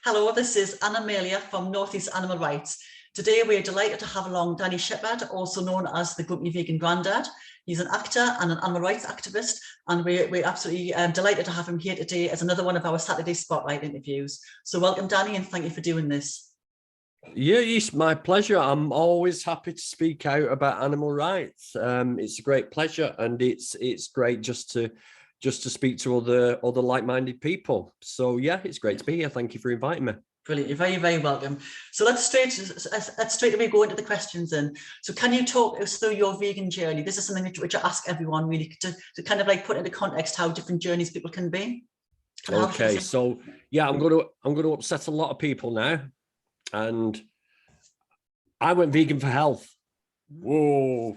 Hello, this is Anna Amelia from Northeast Animal Rights. Today we are delighted to have along Dan Sheppard, also known as the Grumpy Vegan Grandad. He's an actor and an animal rights activist, and we're absolutely delighted to have him here today as another one of our Saturday Spotlight interviews. So welcome, Danny, and thank you for doing this. Yeah, it's my pleasure. I'm always happy to speak out about animal rights. It's a great pleasure, and it's great just to speak to other like-minded people. So yeah, it's great to be here. Thank you for inviting me. Brilliant. You're very, very welcome. So let's straight away go into the questions then. So can you talk us through your vegan journey? This is something which I ask everyone really to kind of like put into context how different journeys people can be. Okay, so yeah, I'm going to upset a lot of people now. And I went vegan for health. Whoa.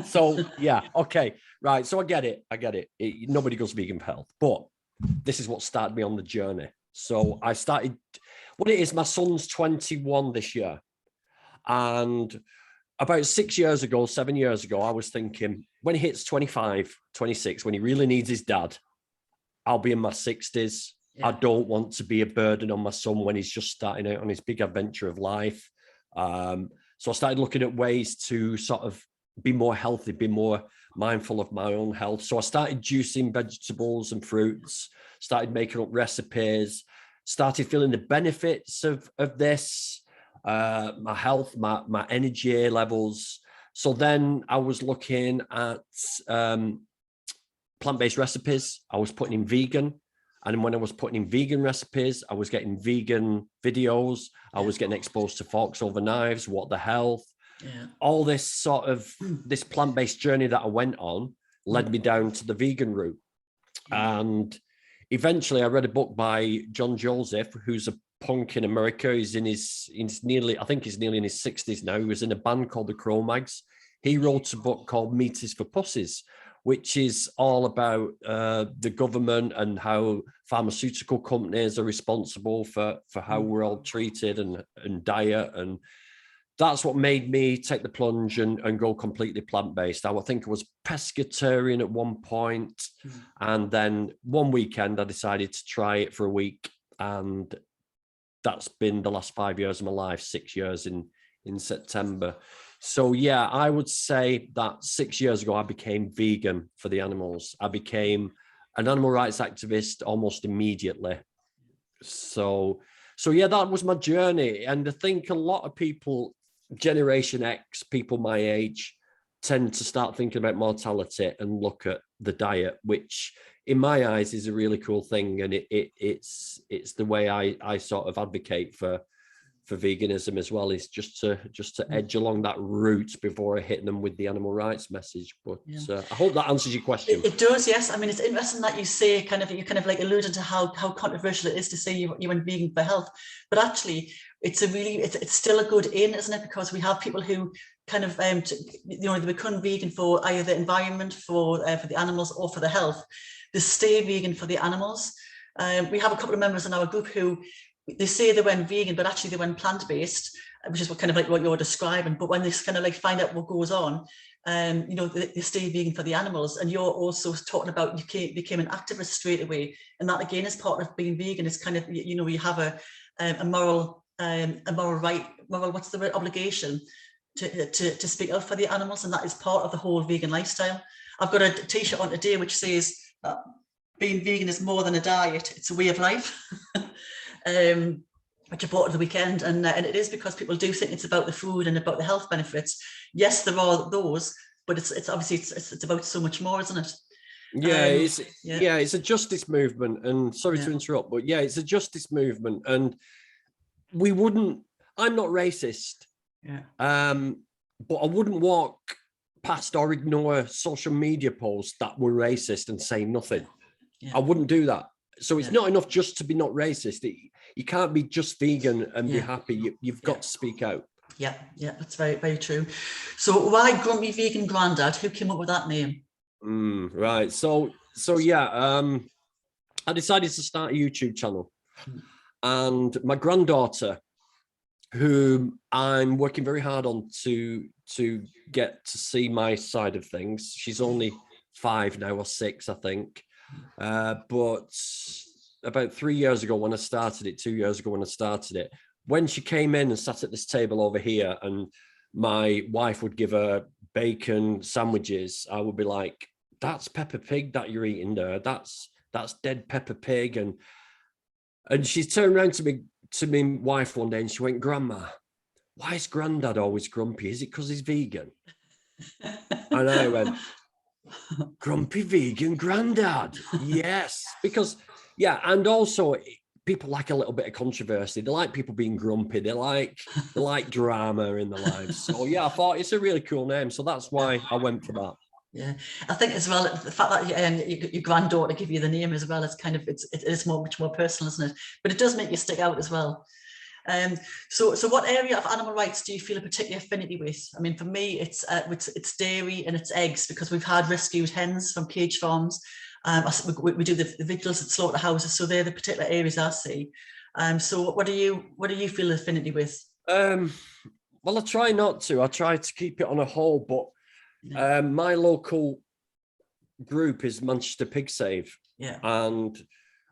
So yeah, okay, right. So I get it. Nobody goes vegan for health, but this is what started me on the journey. So I started, what it is, my son's 21 this year. And about 7 years ago, I was thinking when he hits 25, 26, when he really needs his dad, I'll be in my 60s. Yeah. I don't want to be a burden on my son when he's just starting out on his big adventure of life. So I started looking at ways to sort of be more healthy, be more mindful of my own health. So I started juicing vegetables and fruits, started making up recipes, started feeling the benefits of this, my health, my energy levels. So then I was looking at plant-based recipes. I was putting in vegan. And when I was putting in vegan recipes, I was getting vegan videos. I was getting exposed to forks over knives, what the health. Yeah. All this sort of, this plant-based journey that I went on led me down to the vegan route. And eventually I read a book by John Joseph, who's a punk in America. He's nearly in his 60s now. He was in a band called the Cro-Mags. He wrote a book called Meat is for Pussies, which is all about the government and how pharmaceutical companies are responsible for how we're all treated and diet. And that's what made me take the plunge and go completely plant-based. I think I was pescatarian at one point. And then one weekend I decided to try it for a week. And that's been the last 5 years of my life, 6 years in September. So yeah, I would say that 6 years ago, I became vegan for the animals. I became an animal rights activist almost immediately. So yeah, that was my journey. And I think a lot of people, Generation X, people my age, tend to start thinking about mortality and look at the diet, which in my eyes is a really cool thing. And it's the way I sort of advocate for veganism as well, is just to edge along that route before hitting them with the animal rights message. But I hope that answers your question. It does, yes. I mean, it's interesting that you say you kind of like alluded to how controversial it is to say you went vegan for health, but actually it's still a good in, isn't it? Because we have people who kind of they become vegan for either the environment, for the animals, or for the health. They stay vegan for the animals. We have a couple of members in our group who they say they went vegan, but actually they went plant-based, which is what kind of like what you're describing. But when they kind of like find out what goes on, they stay vegan for the animals. And you're also talking about you became an activist straight away, and that again is part of being vegan. Is kind of you have a moral right, what's the word, obligation to speak out for the animals, and that is part of the whole vegan lifestyle. I've got a T-shirt on today which says that being vegan is more than a diet; it's a way of life. Which I bought at the weekend, and it is because people do think it's about the food and about the health benefits. Yes, there are those, but it's obviously it's about so much more, isn't it? Yeah, it's a justice movement. And sorry to interrupt, but yeah, it's a justice movement. And I'm not racist. Yeah. But I wouldn't walk past or ignore social media posts that were racist and say nothing. Yeah. I wouldn't do that. So it's not enough just to be not racist. You can't be just vegan and be happy. You've got to speak out. Yeah, that's very, very true. So why Grumpy Vegan Grandad? Who came up with that name? Right. So yeah, I decided to start a YouTube channel. And my granddaughter, whom I'm working very hard on to get to see my side of things. She's only 5 now, or 6, I think. But about 3 years ago when I started it, 2 years ago when I started it, when she came in and sat at this table over here and my wife would give her bacon sandwiches, I would be like, that's Peppa Pig that you're eating there. That's dead Peppa Pig. And she turned around to me wife one day and she went, Grandma, why is Grandad always grumpy? Is it because he's vegan? And I went, Grumpy Vegan Grandad. Yes, because, yeah, and also people like a little bit of controversy. They like people being grumpy. They like drama in their lives. So yeah, I thought it's a really cool name. So that's why I went for that. Yeah, I think as well, the fact that your granddaughter give you the name as well, it's kind of, it is much more personal, isn't it? But it does make you stick out as well. So what area of animal rights do you feel a particular affinity with? I mean, for me, it's dairy and it's eggs, because we've had rescued hens from cage farms. We do the vigils at slaughterhouses, so they're the particular areas I see. So what do you feel affinity with? Well, I try not to. I try to keep it on a whole, but my local group is Manchester Pig Save, and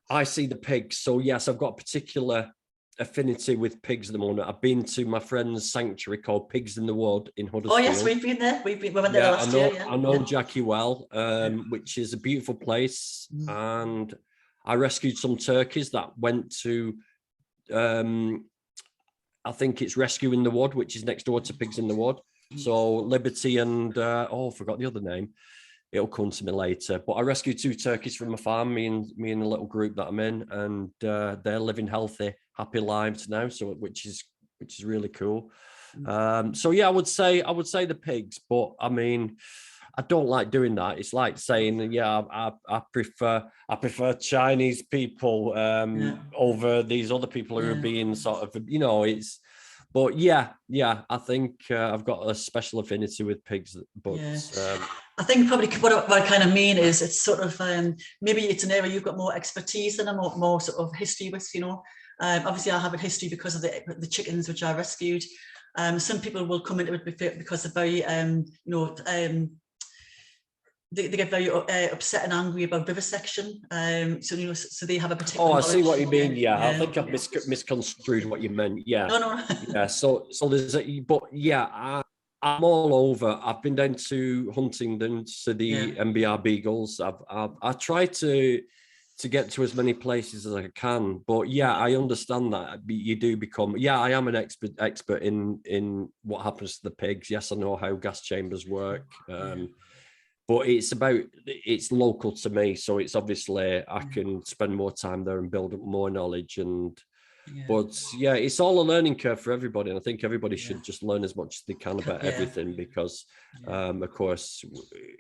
I see the pigs. So yes, I've got a particular affinity with pigs at the moment. I've been to my friend's sanctuary called Pigs in the Wood in Huddersfield. Oh yes, we've been there. We went there last year. Yeah, I know Jackie well, which is a beautiful place, and I rescued some turkeys that went to, I think it's Rescue in the Wood, which is next door to Pigs in the Wood. So Liberty and I forgot the other name. It'll come to me later. But I rescued 2 turkeys from my farm, me and a little group that I'm in, and they're living healthy, happy lives now. So which is really cool. So yeah, I would say the pigs, but I mean, I don't like doing that. It's like saying, yeah, I prefer Chinese people over these other people who are being sort of, you know, it's. But yeah, I think I've got a special affinity with pigs. But I think probably what I kind of mean is it's sort of maybe it's an area you've got more expertise in, and more sort of history with. You know, obviously I have a history because of the chickens which I rescued. Some people will come into it because they're very they get very upset and angry about vivisection. So you know, so they have a particular. Oh, I see what you mean. Yeah, I think I've misconstrued what you meant. Yeah. No. Yeah. So there's but yeah, I'm all over. I've been down to Huntingdon to the MBR Beagles. I try to get to as many places as I can. But yeah, I understand that you do become. Yeah, I am an expert in what happens to the pigs. Yes, I know how gas chambers work. But it's local to me, so it's obviously I can spend more time there and build up more knowledge. But yeah, it's all a learning curve for everybody, and I think everybody should just learn as much as they can about everything, because of course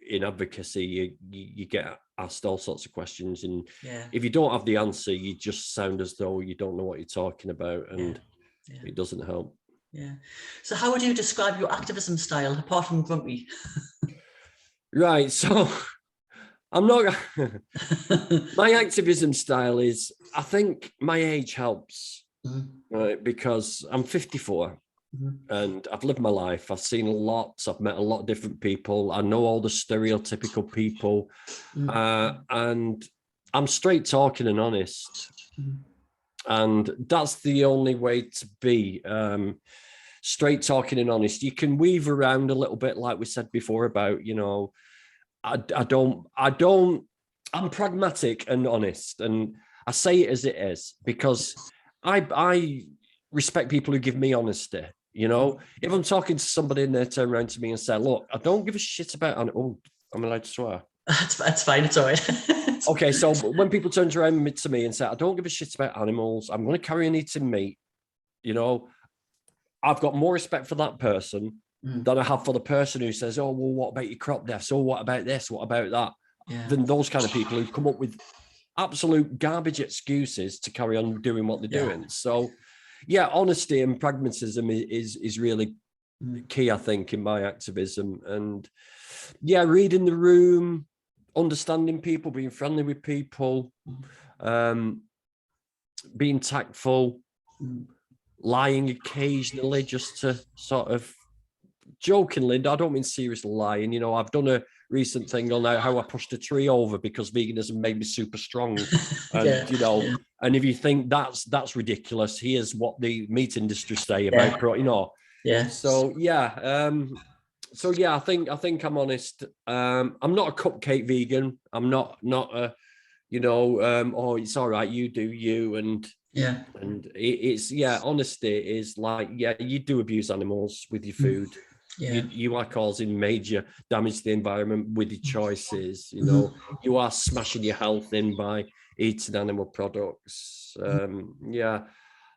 in advocacy you get asked all sorts of questions, and if you don't have the answer, you just sound as though you don't know what you're talking about, and it doesn't help. So how would you describe your activism style apart from grumpy? Right, so I'm not. My activism style is, I think my age helps, right? Because I'm 54 and I've lived my life. I've seen a lot. I've met a lot of different people. I know all the stereotypical people, and I'm straight talking and honest, and that's the only way to be. Straight talking and honest. You can weave around a little bit, like we said before, about, you know, I'm pragmatic and honest, and I say it as it is, because I respect people who give me honesty. You know, if I'm talking to somebody and they turn around to me and say, look, I don't give a shit about, oh, I'm allowed to swear. That's fine, it's all right. Okay, so when people turn around to me and say, I don't give a shit about animals, I'm going to carry on eating meat, you know, I've got more respect for that person than I have for the person who says, oh, well, what about your crop deaths? Oh, what about this? What about that? Than those kind of people who come up with absolute garbage excuses to carry on doing what they're doing. So, yeah, honesty and pragmatism is really key, I think, in my activism. And, yeah, reading the room, understanding people, being friendly with people, being tactful, lying occasionally just to sort of jokingly, I don't mean seriously lying, you know, I've done a recent thing on how I pushed a tree over because veganism made me super strong. And, you know, and if you think that's ridiculous, here's what the meat industry say about, you know. So, I think I'm honest. I'm not a cupcake vegan. I'm not a, you know, oh, it's all right, you do you. And it's honesty is like, you do abuse animals with your food. You are causing major damage to the environment with your choices. You know, you are smashing your health in by eating animal products.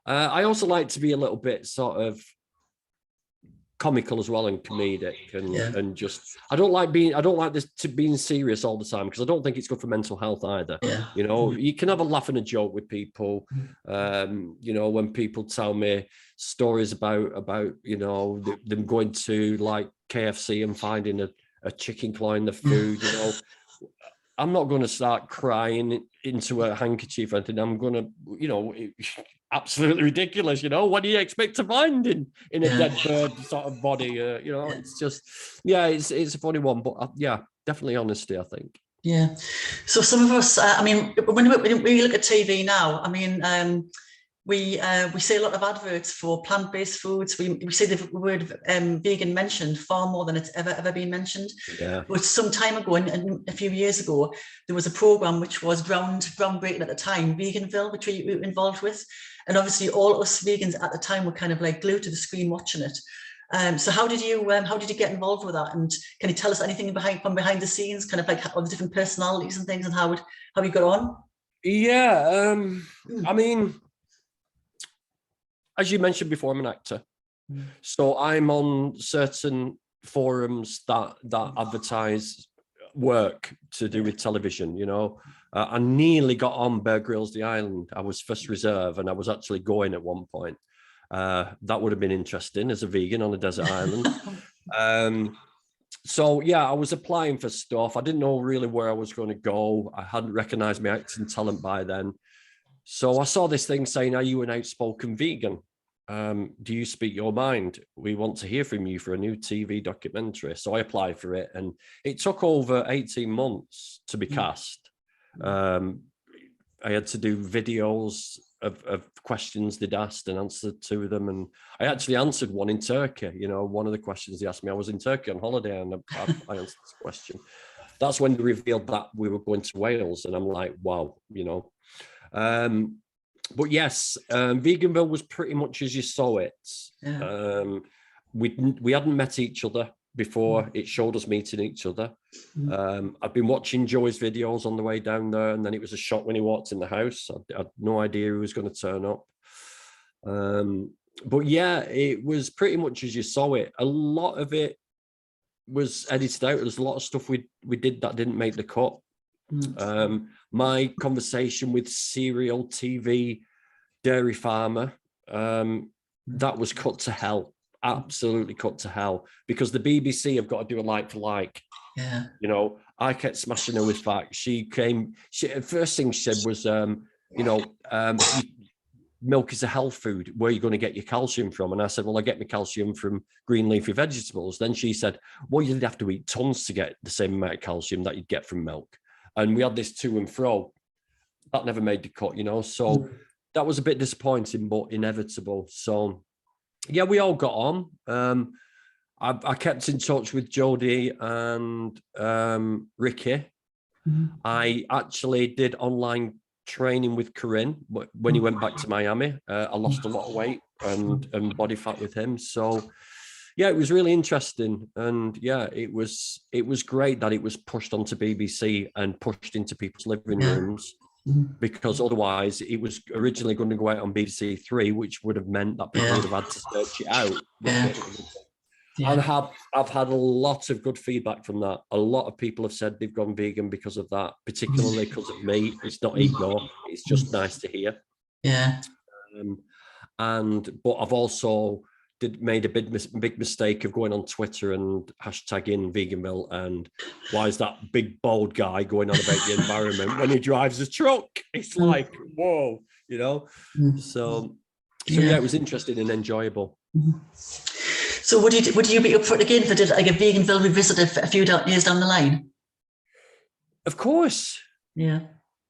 I also like to be a little bit sort of comical as well and comedic and just I don't like this to being serious all the time, because I don't think it's good for mental health either. You know, you can have a laugh and a joke with people. You know, when people tell me stories about you know, them going to like KFC and finding a chicken claw in the food, you know, I'm not going to start crying into a handkerchief or anything. I'm going to, you know, absolutely ridiculous. You know, what do you expect to find in a dead bird sort of body? You know, it's just, it's a funny one, but definitely honesty, I think. Yeah. So some of us, I mean, when we look at TV now, I mean, we see a lot of adverts for plant-based foods. We see the word vegan mentioned far more than it's ever been mentioned. But some time ago, and a few years ago, there was a program which was groundbreaking at the time, Veganville, which we were involved with. And obviously all us vegans at the time were kind of like glued to the screen watching it. So how did you get involved with that? And can you tell us anything from behind the scenes, kind of like all the different personalities and things and how you got on? I mean, as you mentioned before, I'm an actor. So I'm on certain forums that advertise work to do with television, you know. I nearly got on Bear Grylls The Island. I was first reserve and I was actually going at one point. That would have been interesting as a vegan on a desert island. So I was applying for stuff. I didn't know really where I was going to go. I hadn't recognized my acting talent by then. So I saw this thing saying, are you an outspoken vegan? Do you speak your mind? We want to hear from you for a new TV documentary. So I applied for it and it took over 18 months to be cast. I had to do videos of questions they'd asked and answered to them. And I actually answered one in Turkey. You know, one of the questions they asked me, I was in Turkey on holiday and I answered this question. That's when they revealed that we were going to Wales. And I'm like, wow, you know. But yes, Veganville was pretty much as you saw it. We hadn't met each other before. It showed us meeting each other. I'd been watching Joey's videos on the way down there, and then it was a shock when he walked in the house. I had no idea who was going to turn up. But it was pretty much as you saw it. A lot of it was edited out. There's a lot of stuff we did that didn't make the cut. My conversation with serial TV dairy farmer, that was cut to hell, absolutely cut to hell, because the BBC have got to do a like for like. You know, I kept smashing her with facts. She first thing she said was, milk is a health food. Where are you going to get your calcium from? And I said, well, I get my calcium from green leafy vegetables. Then she said, well, you'd have to eat tons to get the same amount of calcium that you'd get from milk. And we had this to and fro. That never made the cut, you know. So that was a bit disappointing, but inevitable. So, we all got on. I kept in touch with Jodie and Ricky. I actually did online training with Corinne when he went back to Miami. I lost a lot of weight and body fat with him. So, it was really interesting. And it was great that it was pushed onto BBC and pushed into people's living rooms, because otherwise it was originally going to go out on BBC Three, which would have meant that people would have had to search it out. And I've had a lot of good feedback from that. A lot of people have said they've gone vegan because of that, particularly because of me. It's not ego, it's just nice to hear. But I've also made a big mistake of going on Twitter and hashtagging Veganville, and why is that big bald guy going on about the environment when he drives a truck? It's like, whoa, you know. So it was interesting and enjoyable. So would you be up for it again if they did like a Veganville revisited a few years down the line? Of course. Yeah.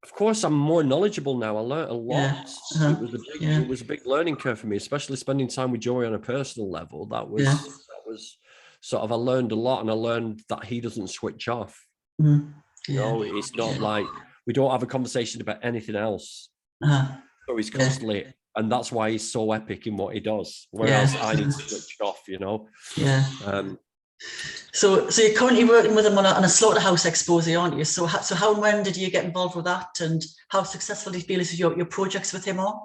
Of course, I'm more knowledgeable now. I learned a lot. Yeah. It was a big learning curve for me, especially spending time with Joey on a personal level. That was sort of, I learned a lot, and I learned that he doesn't switch off. You know, it's not like we don't have a conversation about anything else. So he's constantly, and that's why he's so epic in what he does. Whereas I need to switch off, you know. So you're currently working with him on a slaughterhouse exposé, aren't you? So how and when did you get involved with that, and how successful do you feel is your projects with him are?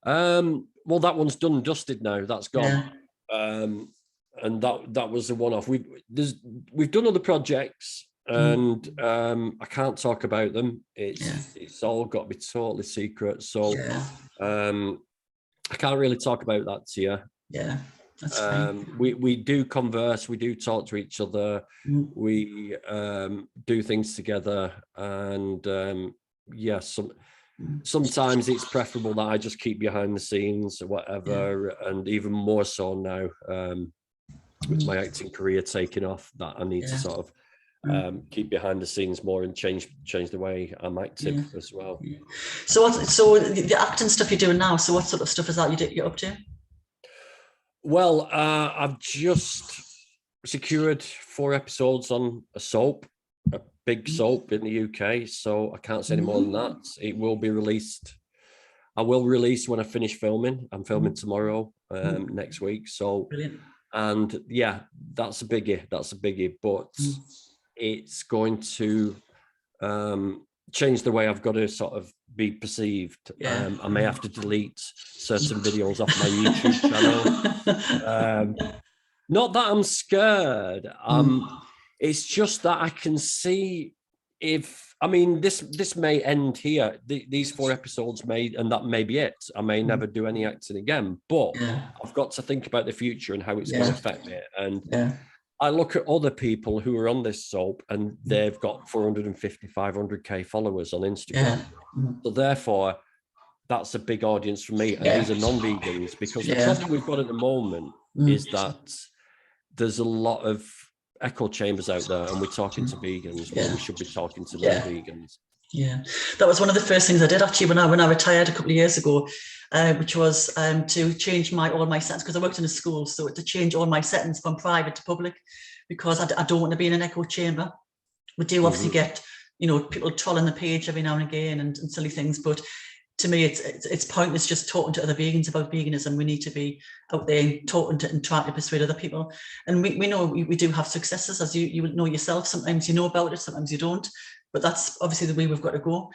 Well, that one's done and dusted now. That's gone. And that was the one-off. We've done other projects, and I can't talk about them. It's all got to be totally secret. So I can't really talk about that to you. Yeah. That's fine. We do converse, we do talk to each other, we do things together, and sometimes it's preferable that I just keep behind the scenes or whatever, and even more so now with my acting career taking off, that I need to sort of keep behind the scenes more and change the way I'm active as well. So the acting stuff you're doing now, so what sort of stuff is that you're up to? Well, I've just secured 4 episodes on a soap, a big soap in the UK, so I can't say any more than that. It will be released. I will release when I finish filming. I'm filming tomorrow, next week. So, brilliant. And yeah, that's a biggie. But it's going to change the way I've got to sort of be perceived. I may have to delete certain videos off my YouTube channel. Not that I'm scared. It's just that I can see this may end here. These 4 episodes and that may be it. I may never do any acting again, but I've got to think about the future and how it's going to affect me. And I look at other people who are on this soap, and they've got 450, 500k followers on Instagram. So therefore, that's a big audience for me. And these are non-vegans, because the problem we've got at the moment is that there's a lot of echo chambers out there, and we're talking to vegans when we should be talking to non-vegans. Yeah, that was one of the first things I did actually when I retired a couple of years ago, which was to change all my settings, because I worked in a school, so to change all my settings from private to public, because I don't want to be in an echo chamber. We do obviously get, people trolling the page every now and again and silly things, but to me, it's pointless just talking to other vegans about veganism. We need to be out there and talking to and trying to persuade other people. And we know we do have successes, as you know yourself. Sometimes you know about it, sometimes you don't. But that's obviously the way we've got to go.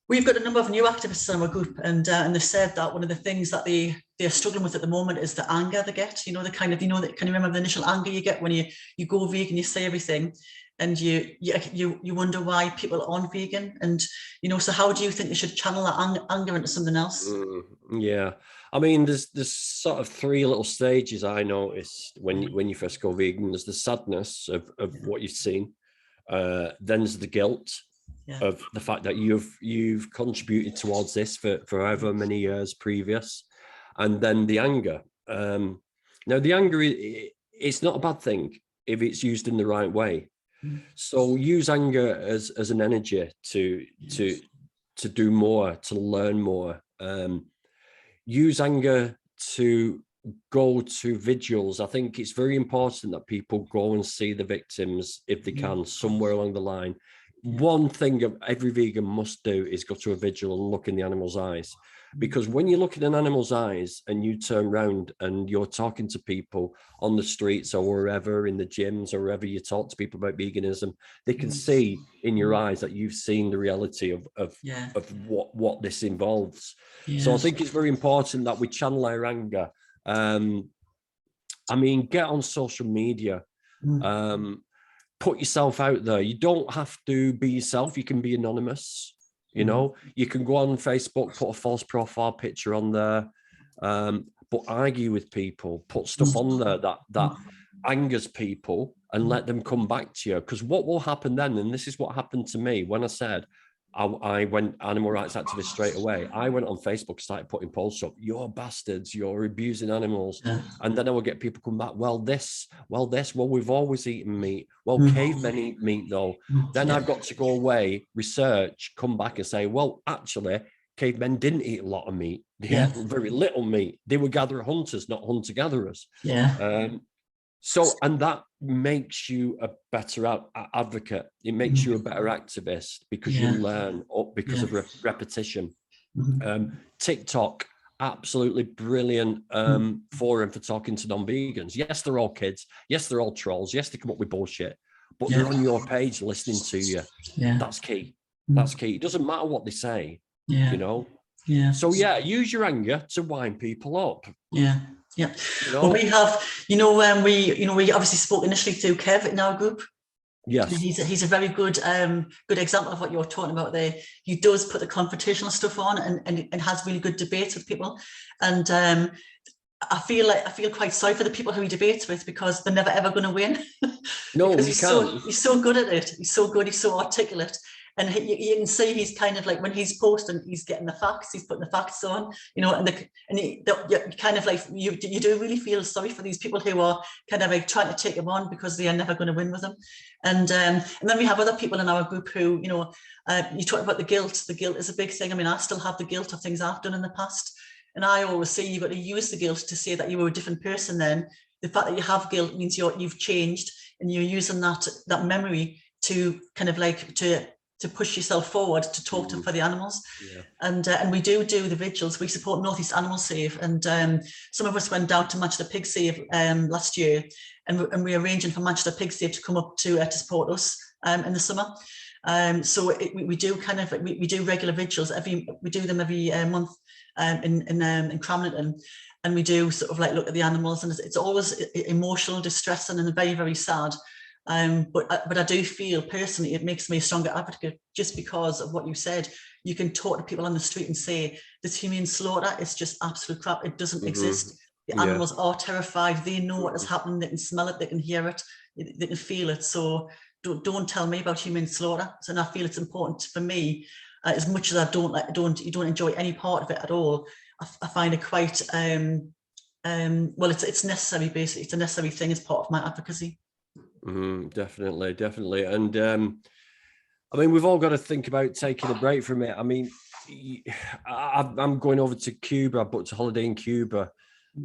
We've got a number of new activists in our group, and they've said that one of the things that they're struggling with at the moment is the anger they get. Can you remember the initial anger you get when you go vegan, you say everything, and you wonder why people aren't vegan, and so how do you think they should channel that anger into something else? There's sort of 3 little stages I noticed when you first go vegan. There's the sadness of what you've seen, then there's the guilt of the fact that you've contributed towards this for however many years previous, and then the anger. Now the anger, it's not a bad thing if it's used in the right way. So use anger as an energy to do more, to learn more. Use anger to go to vigils. I think it's very important that people go and see the victims if they can, somewhere along the line. One thing every vegan must do is go to a vigil and look in the animal's eyes, because when you look in an animal's eyes and you turn around and you're talking to people on the streets or wherever, in the gyms or wherever you talk to people about veganism, they can see in your eyes that you've seen the reality of what this involves. So I think it's very important that we channel our anger. Get on social media. Put yourself out there. You don't have to be yourself. You can be anonymous. You can go on Facebook, put a false profile picture on there, but argue with people, put stuff on there that angers people, and let them come back to you. Because what will happen then, and this is what happened to me when I said, I went animal rights activist straight away. I went on Facebook, started putting posts up, you're bastards, you're abusing animals. Yeah. And then I would get people come back, well, we've always eaten meat. Well, cavemen eat meat though. Then I've got to go away, research, come back and say, well, actually, cavemen didn't eat a lot of meat. They ate very little meat. They were gatherer hunters, not hunter gatherers. Yeah. And that makes you a better advocate. It makes you a better activist because you learn because of repetition. TikTok, absolutely brilliant forum for talking to non-vegans. Yes, they're all kids. Yes, they're all trolls. Yes, they come up with bullshit, but they're on your page listening to you. That's key. That's key. It doesn't matter what they say, you know? So use your anger to wind people up. Yeah. Well, we have, we obviously spoke initially to Kev in our group. Yes. He's a very good example of what you're talking about there. He does put the confrontational stuff on and has really good debates with people. And I feel quite sorry for the people who he debates with, because they're never ever going to win. No, he's so good at it. He's so good. He's so articulate. And you can see he's kind of like, when he's posting, he's getting the facts, he's putting the facts on, you kind of like, you do really feel sorry for these people who are kind of like trying to take him on because they are never going to win with him. And then we have other people in our group who, you talk about the guilt. The guilt is a big thing. I mean, I still have the guilt of things I've done in the past. And I always say you've got to use the guilt to say that you were a different person then. The fact that you have guilt means you've changed, and you're using that memory to kind of like to push yourself forward, to talk to for the animals. And we do the vigils. We support North East Animal Save, and some of us went down to Manchester Pig Save last year, and we're arranging for Manchester Pig Save to come up to support us in the summer. So we do kind of, we do regular vigils. We do them every month in Cramlington, and we do sort of like look at the animals, and it's always emotional, distressing, and very, very sad. But I do feel personally it makes me a stronger advocate, just because of what you said. You can talk to people on the street and say this humane slaughter is just absolute crap. It doesn't exist. The animals are terrified. They know what is happening. They can smell it. They can hear it. They can feel it. So don't tell me about humane slaughter. So, and I feel it's important for me, as much as I don't enjoy any part of it at all. I find it quite well. It's necessary. Basically, it's a necessary thing as part of my advocacy. Definitely. And I mean, we've all got to think about taking a break from it. I mean, I'm going over to Cuba. I booked a holiday in Cuba.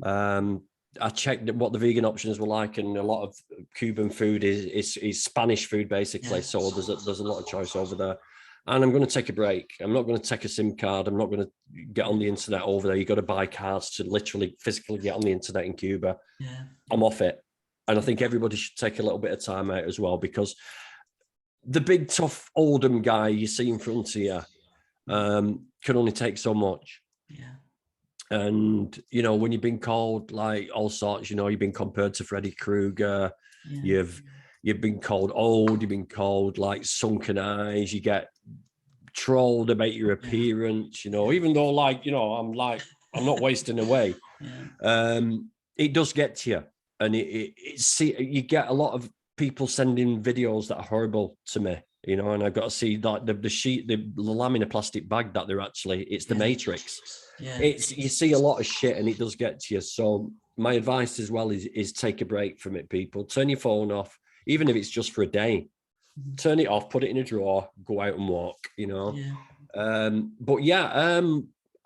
I checked what the vegan options were like, and a lot of Cuban food is Spanish food, basically. So there's a lot of choice over there. And I'm going to take a break. I'm not going to take a SIM card. I'm not going to get on the internet over there. You've got to buy cards to literally physically get on the internet in Cuba. I'm off it. And I think everybody should take a little bit of time out as well, because the big, tough Oldham guy you see in front of you can only take so much. And, when you've been called like all sorts, you've been compared to Freddy Krueger, you've been called old, you've been called like sunken eyes, you get trolled about your appearance, even though I'm not wasting away. It does get to you. And you get a lot of people sending videos that are horrible to me, and I've got to see like the lamb in a plastic bag that it's the Matrix. You see a lot of shit, and it does get to you. So my advice as well is take a break from it, people. Turn your phone off, even if it's just for a day. Turn it off, put it in a drawer, go out and walk,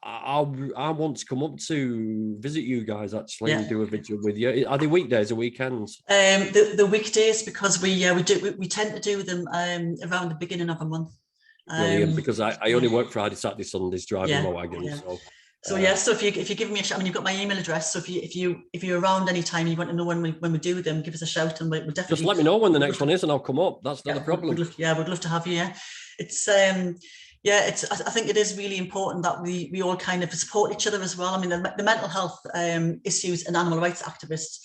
I want to come up to visit you guys actually and do a video with you. Are they weekdays or weekends? The weekdays, because we tend to do them around the beginning of a month. Brilliant, because I only work Friday, Saturday, Sundays driving my wagon. So if you give me a shout, I mean, you've got my email address. So if you're around any time, you want to know when we do them, give us a shout, and we'll definitely just let me know when the next one is, and I'll come up. That's not a problem. We'd love to have you. It's I think it is really important that we all kind of support each other as well. I mean, the mental health issues and animal rights activists,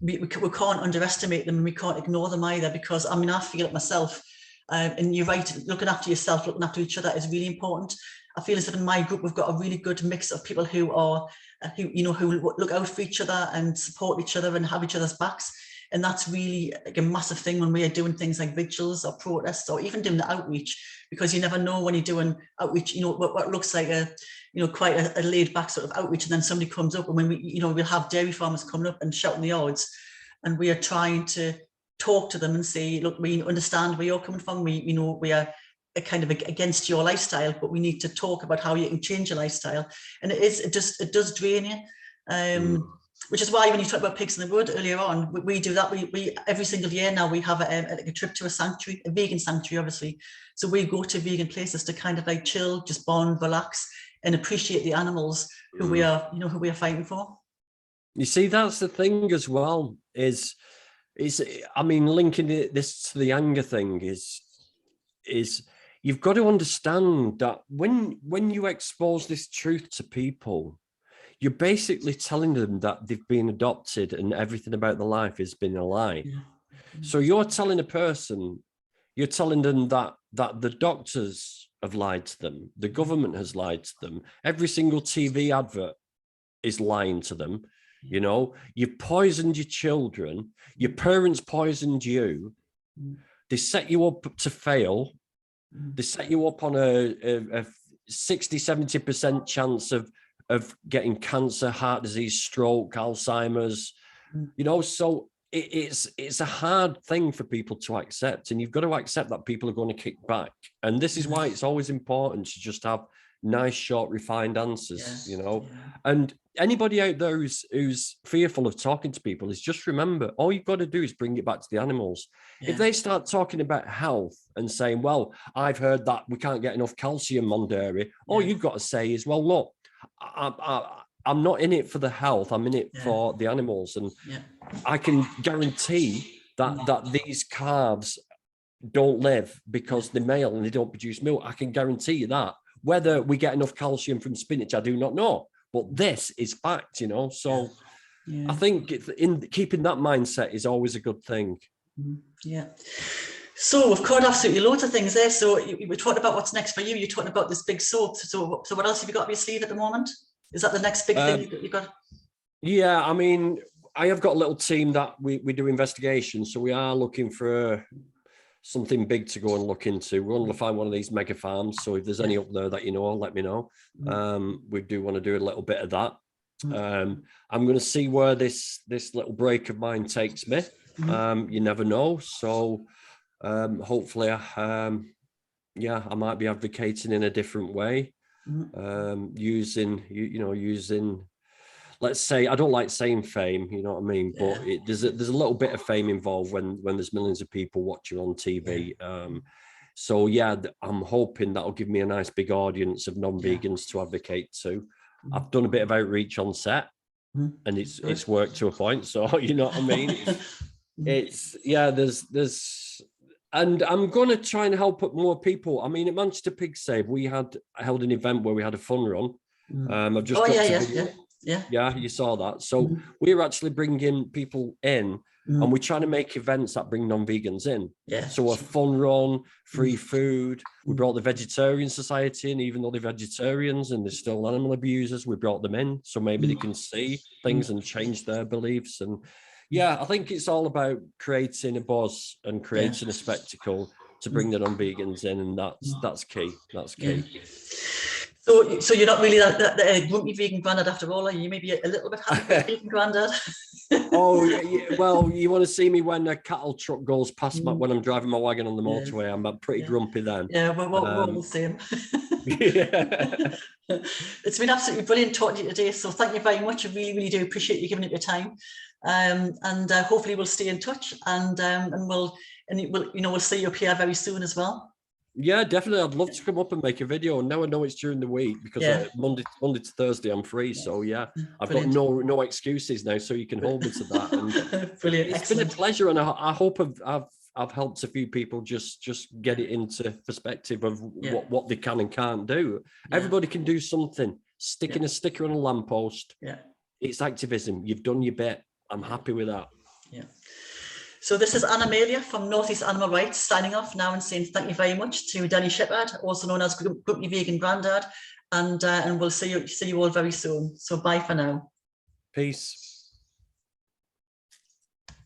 we can't underestimate them, and we can't ignore them either, because I mean, I feel it myself. And you're right, looking after yourself, looking after each other is really important. I feel as if in my group we've got a really good mix of people who look out for each other and support each other and have each other's backs. And that's really like a massive thing when we are doing things like vigils or protests or even doing the outreach, because you never know when you're doing outreach, you know, what looks like a, you know, quite a laid back sort of outreach, and then somebody comes up, and when we, you know, we'll have dairy farmers coming up and shouting the odds, and we are trying to talk to them and say, look, we understand where you're coming from. We, you know, we are kind of against your lifestyle, but we need to talk about how you can change your lifestyle. And it does drain you. Which is why when you talk about pigs in the wood earlier on, we do that. We every single year now we have a trip to a sanctuary, a vegan sanctuary, obviously. So we go to vegan places to kind of like chill, just bond, relax, and appreciate the animals who we are, you know, who we are fighting for. You see, that's the thing as well, is I mean, linking this to the anger thing is you've got to understand that when you expose this truth to people, you're basically telling them that they've been adopted and everything about their life has been a lie. Yeah. So you're telling a person, you're telling them that the doctors have lied to them, the government has lied to them, every single TV advert is lying to them. You know, you've poisoned your children, your parents poisoned you, they set you up to fail, they set you up on a 60-70% chance of getting cancer, heart disease, stroke, Alzheimer's, you know. So it's a hard thing for people to accept, and you've got to accept that people are going to kick back. And this is why it's always important to just have nice, short, refined answers, you know. And anybody out there who's fearful of talking to people, is just remember, all you've got to do is bring it back to the animals. If they start talking about health and saying, well, I've heard that we can't get enough calcium on dairy, all you've got to say is, well, look, I'm not in it for the health, I'm in it for the animals. And I can guarantee that these calves don't live because they're male and they don't produce milk. I can guarantee you that. Whether we get enough calcium from spinach, I do not know. But this is fact, you know. So I think in keeping that mindset is always a good thing. Yeah. So we've covered absolutely loads of things there. So we're talking about what's next for you. You're talking about this big soap. So what else have you got up your sleeve at the moment? Is that the next big thing you've got? Yeah, I mean, I have got a little team that we do investigations. So we are looking for something big to go and look into. We want to find one of these mega farms. So if there's any up there that you know, let me know. We do want to do a little bit of that. I'm going to see where this little break of mine takes me. You never know. So hopefully, I might be advocating in a different way, using, let's say, I don't like saying fame, you know what I mean? But there's a little bit of fame involved when there's millions of people watching on TV. So yeah, I'm hoping that'll give me a nice big audience of non-vegans to advocate to. I've done a bit of outreach on set, and it's worked to a point. So you know what I mean? There's and I'm going to try and help up more people. I mean, at Manchester Pig Save, we held an event where we had a fun run. I've just Yeah, you saw that. So we're actually bringing people in, and we're trying to make events that bring non-vegans in. So a fun run, free food. We brought the Vegetarian Society in, even though they're vegetarians and they're still animal abusers, we brought them in so maybe they can see things and change their beliefs. And I think it's all about creating a buzz and creating a spectacle to bring the non-vegans in, and that's key. That's key. So you're not really that grumpy vegan grandad after all, are you? Maybe a little bit happy vegan grandad. Well, you want to see me when a cattle truck goes past when I'm driving my wagon on the motorway. I'm pretty grumpy then. Yeah, we're all the same. It's been absolutely brilliant talking to you today. So thank you very much. I really, really do appreciate you giving up your time. And hopefully we'll stay in touch, and we'll see you up here very soon as well. Yeah, definitely. I'd love to come up and make a video. And now I know it's during the week because Monday to Thursday I'm free. So I've got no excuses now. So you can hold me to that. And brilliant. It's been a pleasure, and I hope I've helped a few people just get it into perspective of what they can and can't do. Everybody can do something. Sticking a sticker on a lamppost. It's activism. You've done your bit. I'm happy with that. So this is Anna Malia from Northeast Animal Rights signing off now and saying thank you very much to Dan Sheppard, also known as Grumpy Vegan Grandad, and we'll see you all very soon. So bye for now. Peace.